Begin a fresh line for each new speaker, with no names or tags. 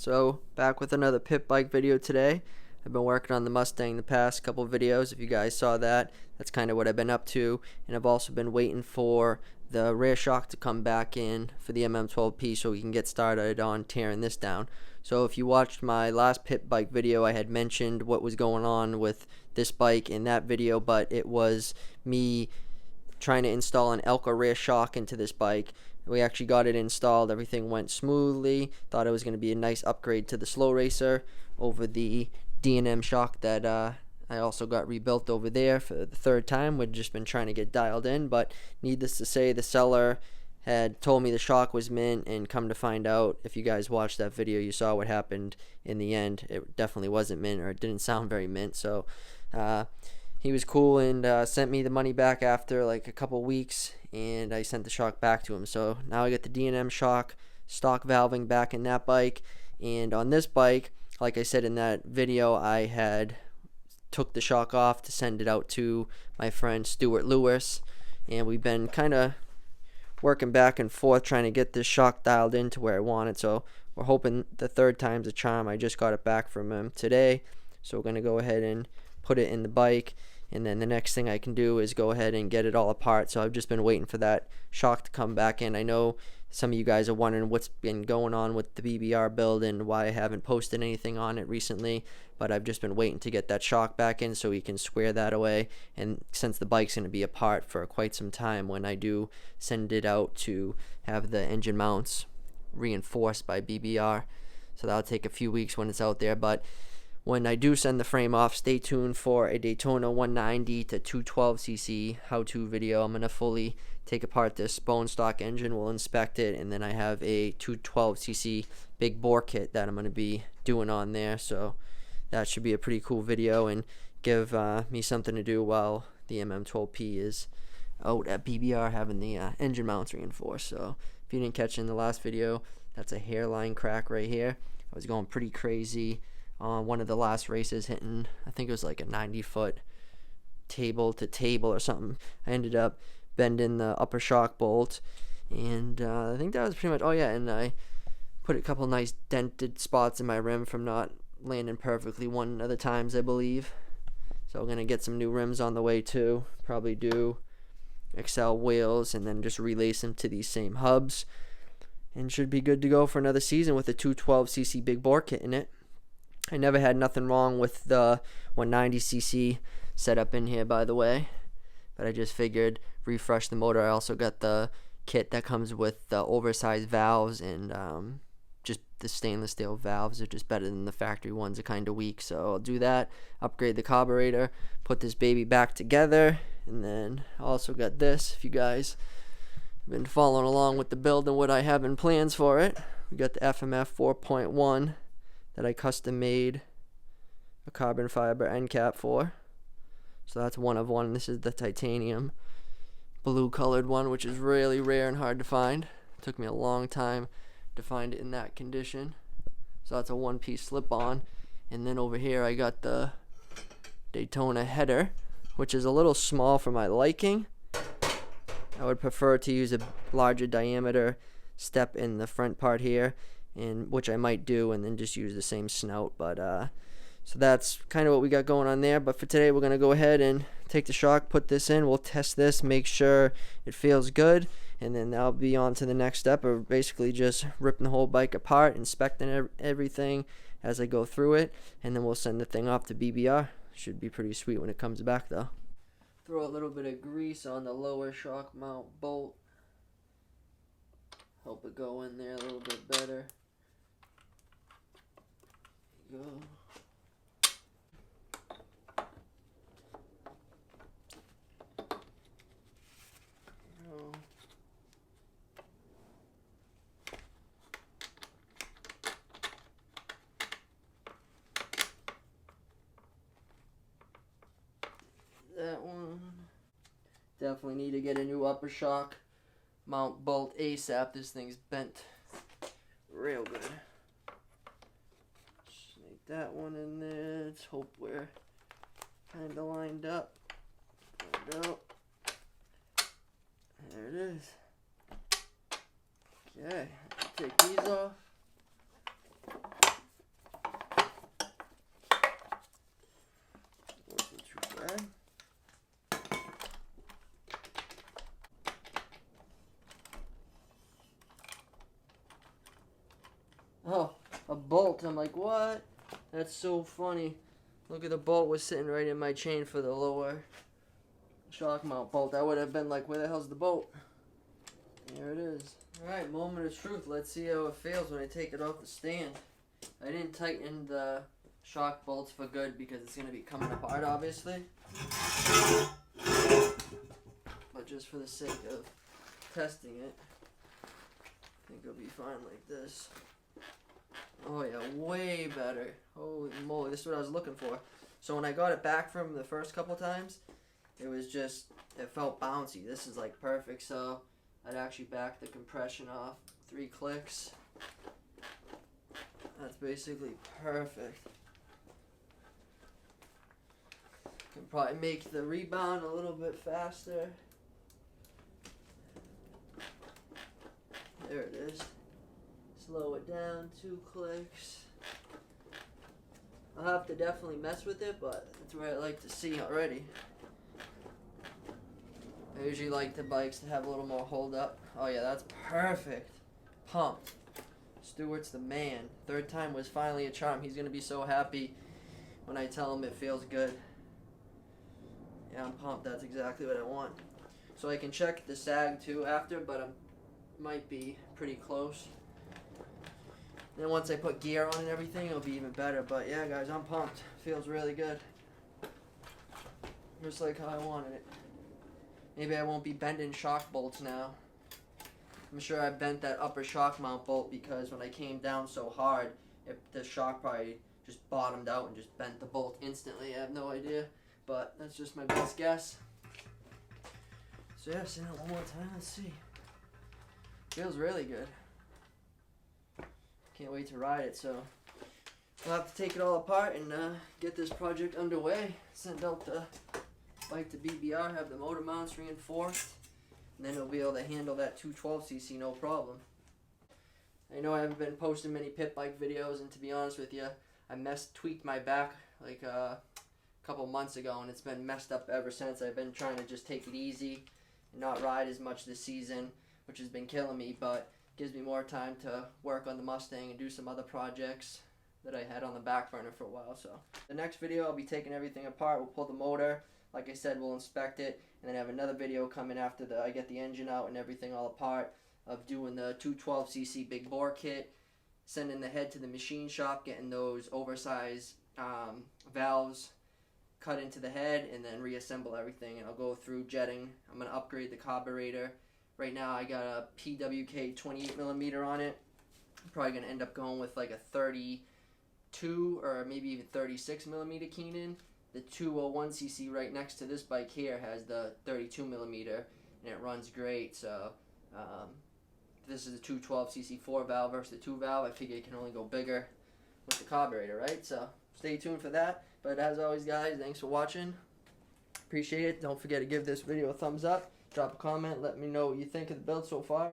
So back with another pit bike video today. I've been working on the Mustang the past couple videos. If you guys saw that, that's kind of what I've been up to. And I've also been waiting for the rear shock to come back in for the MM12P so we can get started on tearing this down. So if you watched my last pit bike video, I had mentioned what was going on with this bike in that video, but it was me trying to install an Elka rear shock into this bike. We actually got it installed. Everything went smoothly. Thought it was going to be a nice upgrade to the Slow Racer over the D&M shock that I also got rebuilt over there for the third time. We'd just been trying to get dialed in, but needless to say, the seller had told me the shock was mint, and come to find out, if you guys watched that video, you saw what happened in the end. It definitely wasn't mint, or it didn't sound very mint. So he was cool and sent me the money back after like a couple weeks, and I sent the shock back to him. So now I got the D&M shock, stock valving back in that bike. And on this bike, like I said in that video, I had took the shock off to send it out to my friend Stuart Lewis, and we've been kind of working back and forth trying to get this shock dialed in to where I want it. So we're hoping the third time's a charm. I just got it back from him today, so we're going to go ahead and put it in the bike, and then the next thing I can do is go ahead and get it all apart. So I've just been waiting for that shock to come back in. I know some of you guys are wondering what's been going on with the BBR build and why I haven't posted anything on it recently, but I've just been waiting to get that shock back in so we can square that away. And since the bike's going to be apart for quite some time when I do send it out to have the engine mounts reinforced by BBR, so that'll take a few weeks when it's out there. But when I do send the frame off, stay tuned for a Daytona 190 to 212cc how-to video. I'm going to fully take apart this bone stock engine. We'll inspect it, and then I have a 212cc big bore kit that I'm going to be doing on there. So that should be a pretty cool video and give me something to do while the MM12P is out at BBR having the engine mounts reinforced. So if you didn't catch it in the last video, that's a hairline crack right here. I was going pretty crazy on one of the last races, hitting, I think it was like a 90-foot table to table or something. I ended up bending the upper shock bolt, and I think that was pretty much, oh yeah, and I put a couple nice dented spots in my rim from not landing perfectly one of the times, I believe. So I'm going to get some new rims on the way too, probably do Excel wheels and then just relace them to these same hubs, and should be good to go for another season with a 212cc big bore kit in it. I never had nothing wrong with the 190cc setup in here, by the way, but I just figured refresh the motor. I also got the kit that comes with the oversized valves, and just the stainless steel valves are just better than the factory ones, are kind of weak. So I'll do that, upgrade the carburetor, put this baby back together, and then I also got this. If you guys have been following along with the build and what I have in plans for it, we got the FMF 4.1 that I custom made a carbon fiber end cap for. So that's one of one. This is the titanium blue colored one, which is really rare and hard to find. It took me a long time to find it in that condition. So that's a one-piece slip-on. And then over here I got the Daytona header, which is a little small for my liking. I would prefer to use a larger diameter step in the front part here, and which I might do, and then just use the same snout. But so that's kind of what we got going on there. But for today, we're gonna go ahead and take the shock, put this in, we'll test this, make sure it feels good, and then that'll be on to the next step of basically just ripping the whole bike apart, inspecting everything as I go through it, and then we'll send the thing off to BBR. Should be pretty sweet when it comes back though. Throw a little bit of grease on the lower shock mount bolt, help it go in there a little bit better. Go. That one. Definitely need to get a new upper shock mount bolt ASAP. This thing's bent real good. Snake that one in there. Let's hope we're kind of lined up. There we go. There it is. Okay, take these off. Oh, a bolt. I'm like, what? That's so funny. Look at the bolt was sitting right in my chain for the lower shock mount bolt. I would have been like, where the hell's the bolt? There it is. Alright, moment of truth. Let's see how it feels when I take it off the stand. I didn't tighten the shock bolts for good because it's going to be coming apart, obviously. But just for the sake of testing it, I think it'll be fine like this. Oh yeah, way better. Holy moly, this is what I was looking for. So when I got it back from the first couple times, it was just, it felt bouncy. This is like perfect. So I'd actually back the compression off 3 clicks. That's basically perfect. Can probably make the rebound a little bit faster. There it is. Slow it down 2 clicks. I'll have to definitely mess with it, but that's what I like to see already. I usually like the bikes to have a little more hold up. Oh yeah, that's perfect. Pumped. Stewart's the man. 3rd time was finally a charm. He's going to be so happy when I tell him it feels good. Yeah, I'm pumped. That's exactly what I want. So I can check the sag too after, but I might be pretty close. Then once I put gear on and everything, it'll be even better. But yeah, guys, I'm pumped. Feels really good. Just like how I wanted it. Maybe I won't be bending shock bolts now. I'm sure I bent that upper shock mount bolt because when I came down so hard, the shock probably just bottomed out and just bent the bolt instantly. I have no idea, but that's just my best guess. So yeah, send it one more time. Let's see. Feels really good. Can't wait to ride it. So we'll have to take it all apart and get this project underway. Send out the bike to BBR, have the motor mounts reinforced, and then it'll be able to handle that 212cc no problem. I know I haven't been posting many pit bike videos, and to be honest with you, I tweaked my back like a couple months ago, and it's been messed up ever since. I've been trying to just take it easy and not ride as much this season, which has been killing me, but gives me more time to work on the Mustang and do some other projects that I had on the back burner for a while. So the next video, I'll be taking everything apart. We'll pull the motor. Like I said, we'll inspect it, and then have another video coming after I get the engine out and everything all apart of doing the 212cc big bore kit, sending the head to the machine shop, getting those oversized valves cut into the head, and then reassemble everything. And I'll go through jetting. I'm going to upgrade the carburetor. Right now I got a PWK 28mm on it. I'm probably going to end up going with like a 32 or maybe even 36mm Keenan. The 201cc right next to this bike here has the 32mm, and it runs great. So this is a 212cc 4 valve versus the 2 valve. I figure it can only go bigger with the carburetor, right? So stay tuned for that. But as always, guys, thanks for watching. Appreciate it. Don't forget to give this video a thumbs up. Drop a comment. Let me know what you think of the build so far.